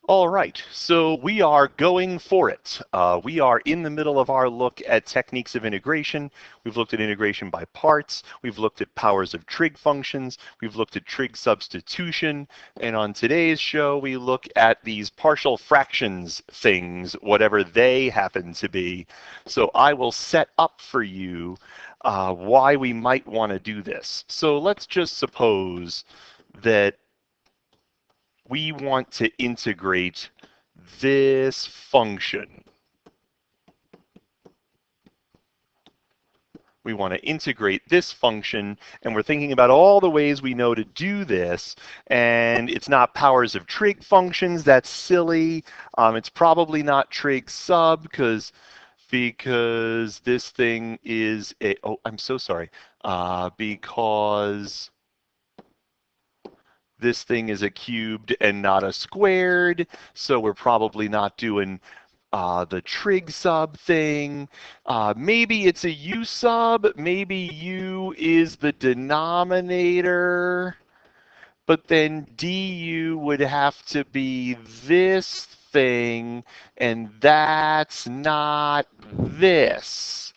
All right, so we are going for it. We are in the middle of our look at techniques of integration. We've looked at integration by parts. We've looked at powers of trig functions. We've looked at trig substitution. And on today's show, we look at these partial fractions things, whatever they happen to be. So I will set up for you why we might want to do this. So let's just suppose that we want to integrate this function. We want to integrate this function, and we're thinking about all the ways we know to do this, and it's not powers of trig functions. That's silly. It's probably not trig sub because this thing is a, oh, I'm so sorry, because this thing is a cubed and not a squared, so we're probably not doing the trig sub thing. Maybe it's a u sub. Maybe u is the denominator, but then du would have to be this thing, and that's not this.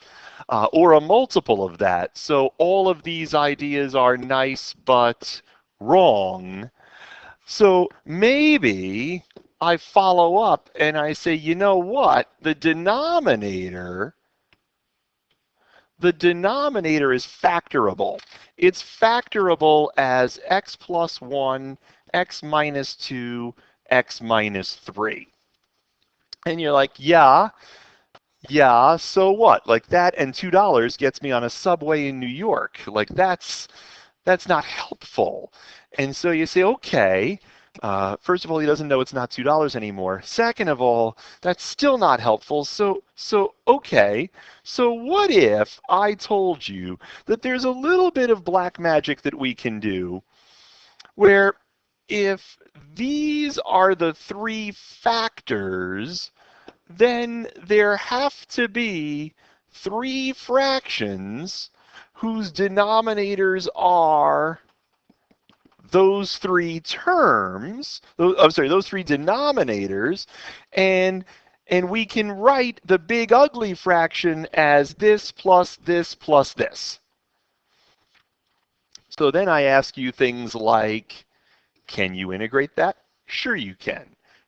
Or a multiple of that. So all of these ideas are nice, but wrong. So maybe I follow up and I say, you know what? The denominator is factorable. It's factorable as x plus 1, x minus 2, x minus 3. And you're like, yeah, so what? Like that and $2 gets me on a subway in New York. Like that's not helpful. And so you say, okay, first of all, he doesn't know it's not $2 anymore. Second of all, that's still not helpful. So okay, so what if I told you that there's a little bit of black magic that we can do where if these are the three factors, then there have to be three fractions whose denominators are those three terms, those three denominators, and we can write the big ugly fraction as this plus this plus this. So then I ask you things like, can you integrate that? Sure you can.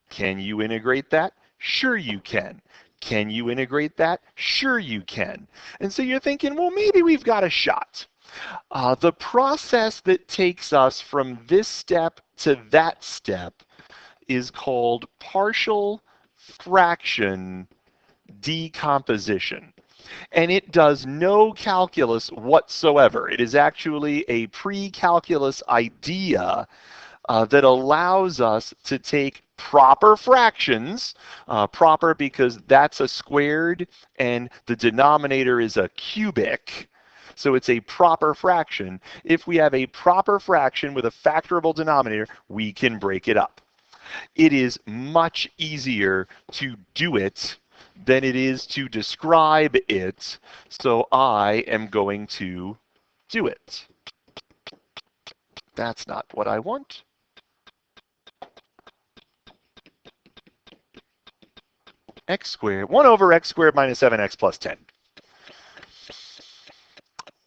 Can you integrate that? Sure you can. Can you integrate that? Sure you can. And so you're thinking, well, maybe we've got a shot. The process that takes us from this step to that step is called partial fraction decomposition. And it does no calculus whatsoever. It is actually a pre-calculus idea that allows us to take proper fractions, proper because that's a squared and the denominator is a cubic. So it's a proper fraction. If we have a proper fraction with a factorable denominator, we can break it up. It is much easier to do it than it is to describe it. So I am going to do it. That's not what I want. X squared, 1 over x squared minus 7x plus 10.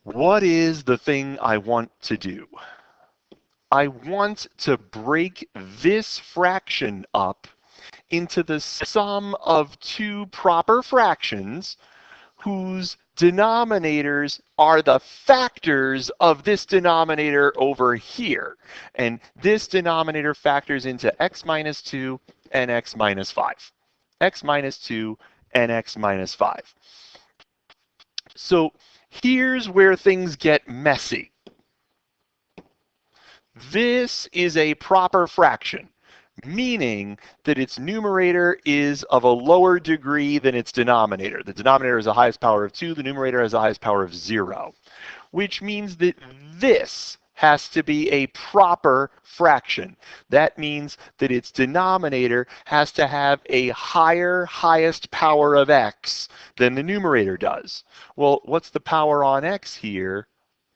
What is the thing I want to do? I want to break this fraction up into the sum of two proper fractions whose denominators are the factors of this denominator over here. And this denominator factors into x minus 2 and x minus 5. X minus 2 and x minus 5. So here's where things get messy. This is a proper fraction, meaning that its numerator is of a lower degree than its denominator. The denominator is the highest power of 2, the numerator has the highest power of 0, which means that this has to be a proper fraction. That means that its denominator has to have a higher highest power of x than the numerator does. Well, what's the power on x here?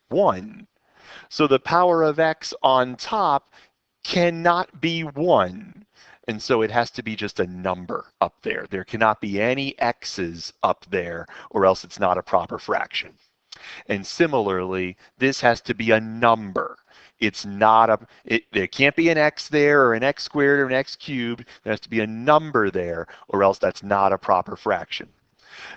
1. So the power of x on top cannot be 1. And so it has to be just a number up there. There cannot be any x's up there, or else it's not a proper fraction. And similarly, this has to be a number. It's not there can't be an x there, or an x squared, or an x cubed. There has to be a number there, or else that's not a proper fraction.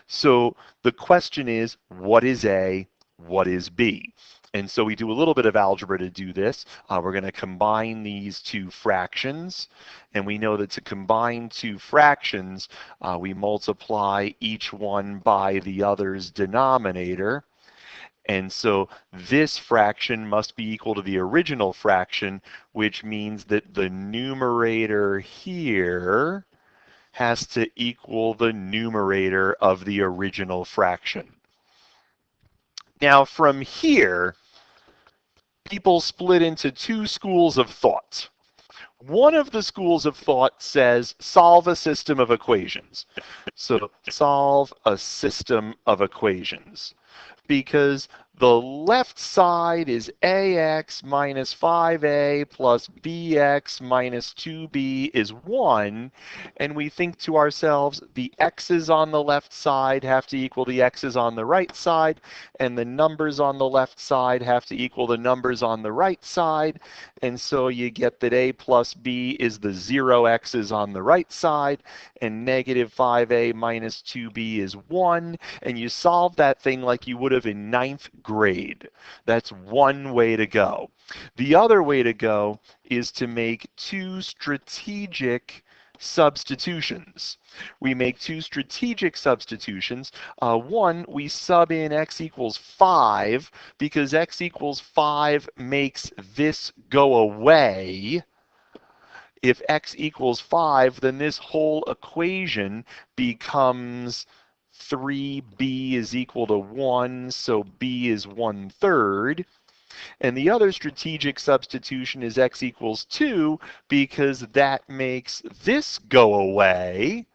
So the question is, what is A? What is B? And so we do a little bit of algebra to do this. We're going to combine these two fractions. And we know that to combine two fractions, we multiply each one by the other's denominator. And so this fraction must be equal to the original fraction, which means that the numerator here has to equal the numerator of the original fraction. Now from here, people split into two schools of thought. One of the schools of thought says solve a system of equations. So solve a system of equations, because the left side is ax minus 5a plus bx minus 2b is 1, and we think to ourselves, the x's on the left side have to equal the x's on the right side, and the numbers on the left side have to equal the numbers on the right side, and so you get that a plus b is the 0 x's on the right side, and negative 5a minus 2b is 1, and you solve that thing like you would have in 9th grade. That's one way to go. The other way to go is to make two strategic substitutions. We make two strategic substitutions. One, we sub in x equals 5, because x equals 5 makes this go away. If x equals 5, then this whole equation becomes 3b is equal to 1, so b is 1/3. And the other strategic substitution is x equals 2, because that makes this go away.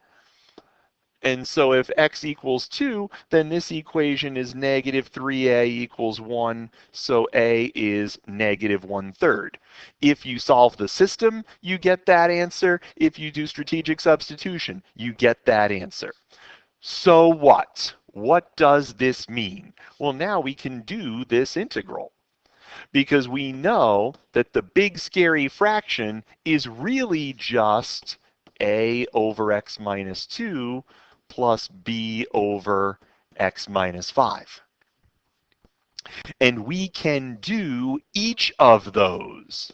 And so if x equals 2, then this equation is negative 3a equals 1, so a is negative 1/3. If you solve the system, you get that answer. If you do strategic substitution, you get that answer. So what? What does this mean? Well, now we can do this integral, because we know that the big scary fraction is really just a over x minus 2 plus b over x minus 5. And we can do each of those.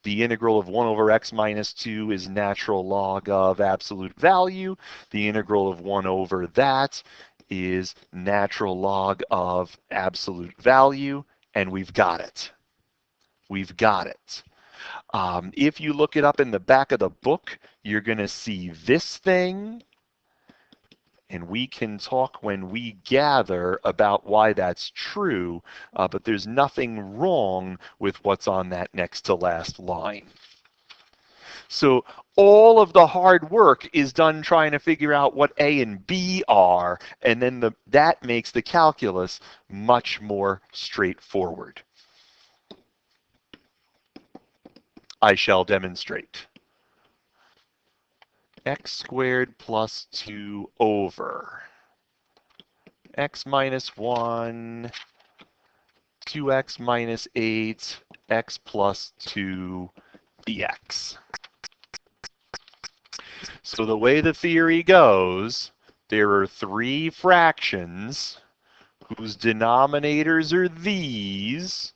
The integral of 1 over x minus 2 is natural log of absolute value. The integral of 1 over that is natural log of absolute value, and we've got it. We've got it. If you look it up in the back of the book, you're going to see this thing, and we can talk when we gather about why that's true, but there's nothing wrong with what's on that next to last line. So all of the hard work is done trying to figure out what A and B are, and then that makes the calculus much more straightforward. I shall demonstrate. X squared plus 2 over x minus 1, 2x minus 8, x plus 2 dx. So the way the theory goes, there are three fractions whose denominators are these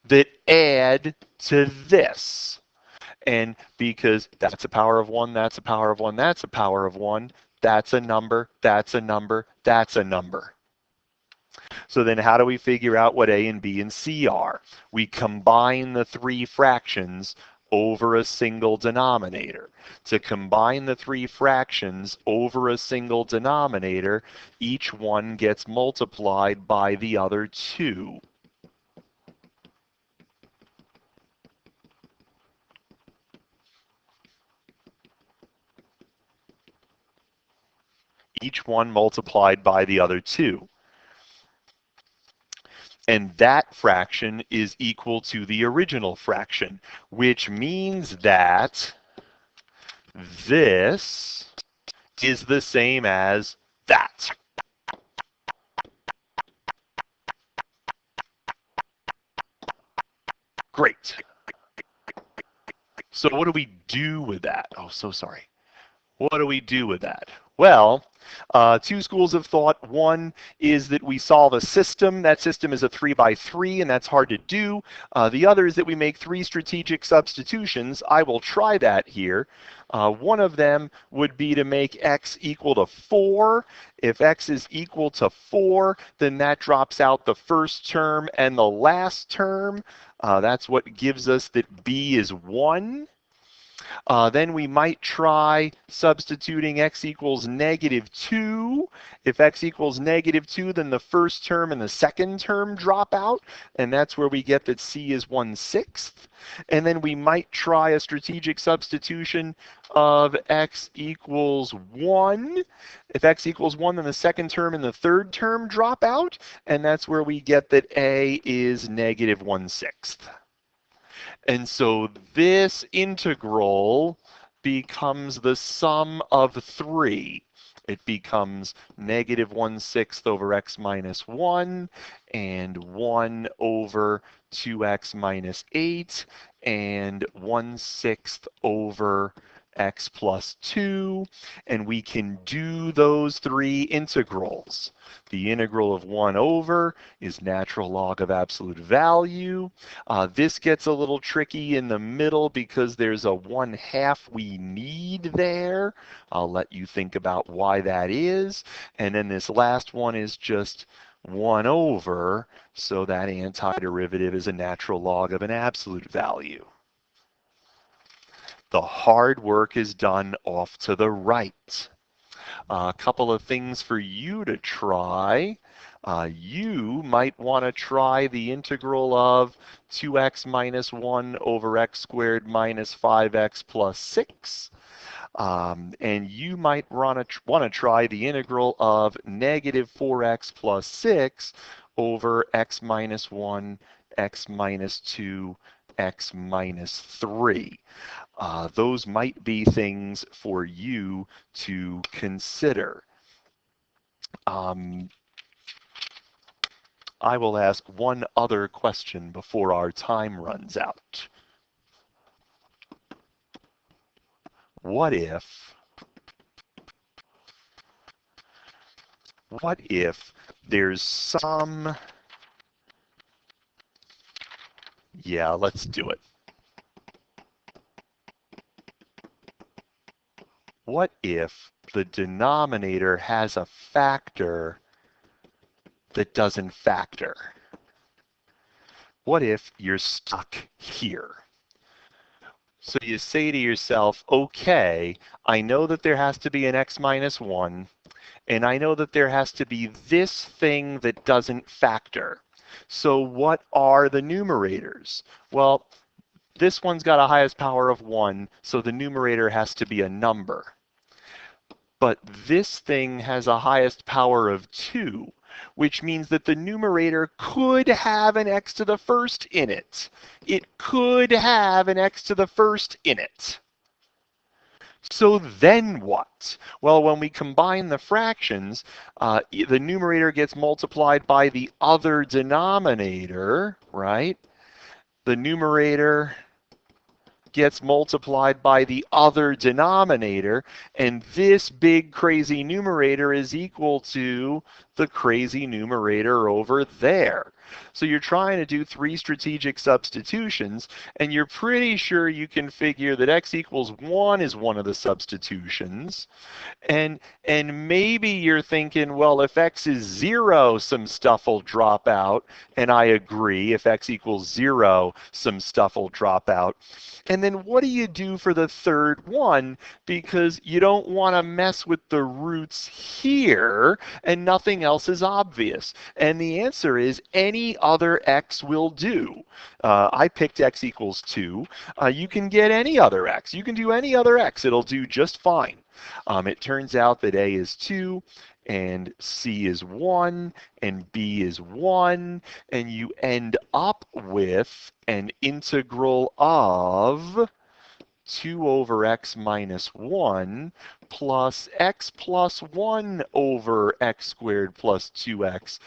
that add to this. And because that's a power of 1, that's a power of 1, that's a power of 1, that's a number, that's a number, that's a number. So then how do we figure out what A and B and C are? We combine the three fractions over a single denominator. To combine the three fractions over a single denominator, each one gets multiplied by the other two. Each one multiplied by the other two. And that fraction is equal to the original fraction, which means that this is the same as that. Great. So what do we do with that? Oh, so sorry. What do we do with that? Well, two schools of thought. One is that we solve a system. That system is a 3 by 3, and that's hard to do. The other is that we make 3 strategic substitutions. I will try that here. One of them would be to make x equal to 4. If x is equal to 4, then that drops out the first term and the last term. That's what gives us that b is 1. Then we might try substituting x equals -2. If x equals -2, then the first term and the second term drop out, and that's where we get that c is 1/6. And then we might try a strategic substitution of x equals 1. If x equals 1, then the second term and the third term drop out, and that's where we get that a is -1/6. And so this integral becomes the sum of 3. It becomes -1/6 over x minus 1 and 1 over 2x minus 8 and 1/6 over x plus 2. And we can do those 3 integrals. The integral of 1 over is natural log of absolute value. This gets a little tricky in the middle because there's a 1/2 we need there. I'll let you think about why that is. And then this last one is just 1 over, so that antiderivative is a natural log of an absolute value. The hard work is done off to the right. A couple of things for you to try. You might want to try the integral of 2x minus 1 over x squared minus 5x plus 6. And you might want to try the integral of -4x plus 6 over x minus 1, x minus 2, x minus 3. Those might be things for you to consider. I will ask one other question before our time runs out. What if there's some, yeah, let's do it. What if the denominator has a factor that doesn't factor? What if you're stuck here? So you say to yourself, okay, I know that there has to be an x minus 1, and I know that there has to be this thing that doesn't factor. So what are the numerators? Well, this one's got a highest power of 1, so the numerator has to be a number. But this thing has a highest power of 2, which means that the numerator could have an x to the first in it. It could have an x to the first in it. So then what? Well, when we combine the fractions, the numerator gets multiplied by the other denominator, right? The numerator gets multiplied by the other denominator, and this big crazy numerator is equal to the crazy numerator over there. So you're trying to do 3 strategic substitutions, and you're pretty sure you can figure that x equals 1 is one of the substitutions. And maybe you're thinking, well, if x is 0, some stuff will drop out. And I agree, if x equals 0, some stuff will drop out. And then what do you do for the third one? Because you don't want to mess with the roots here, and nothing else is obvious. And the answer is any other x will do. I picked x equals 2. You can get any other x. You can do any other x. It'll do just fine. It turns out that a is 2, and c is 1, and b is 1, and you end up with an integral of 2 over x minus 1 plus x plus 1 over x squared plus 2x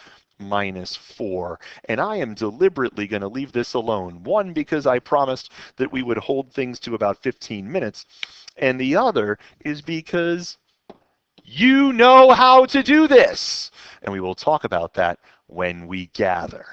minus 4. And I am deliberately going to leave this alone. One, because I promised that we would hold things to about 15 minutes. And the other is because you know how to do this. And we will talk about that when we gather.